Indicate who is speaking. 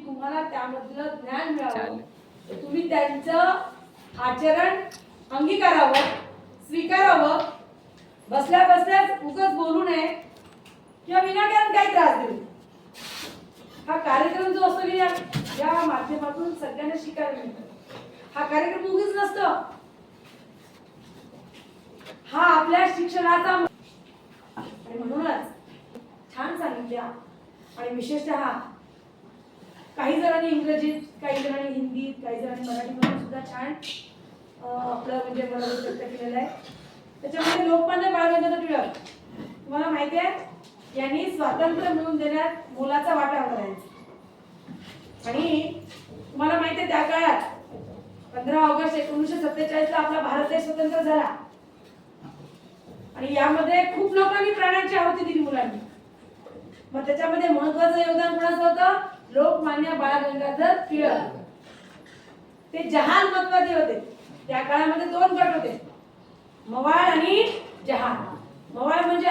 Speaker 1: तुम्हाला त्यामधलं ज्ञान मिळावं, तुम्ही त्यांचं आचरण अंगीकारावं, स्वीकारावं, बसल्या बसल्याच उगाच बोलू नये किंवा विनाकारण काही त्रास देऊ. हा कार्यक्रम जो असतो की या माध्यमातून सगळ्यांना शिकायला मिळतं. हा कार्यक्रम उगीच नसतो. हा आपल्या शिक्षणाचा आणि म्हणूनच छान सांगितल्या. आणि विशेषतः काही जणांनी इंग्रजीत, काही जणांनी हिंदीत, काही जणांनी मराठीमध्ये सुद्धा छान आपलं म्हणजे मनोगत व्यक्त केलेलं आहे. त्याच्यामध्ये लोकमान्य बाळ गंगाधर टिळक, तुम्हाला माहिती आहे, यांनी स्वातंत्र्य मिळवून देण्यात मोलाचा वाटा करायचा. आणि तुम्हाला माहिती आहे त्या काळात 15 ऑगस्ट 1947 ला आपला भारत देश स्वतंत्र झाला आणि यामध्ये खूप लोकांनी प्राणांची आहुती दिली मुलांनी. मग त्याच्यामध्ये महत्त्वाचं योगदान कोणाचं होतं? लोकमान्य बाळ गंगाधर टिळक. ते जहाल महत्वाचे होते. त्या काळामध्ये 2 गट होते, मवाळ आणि जहाल. मवाळ म्हणजे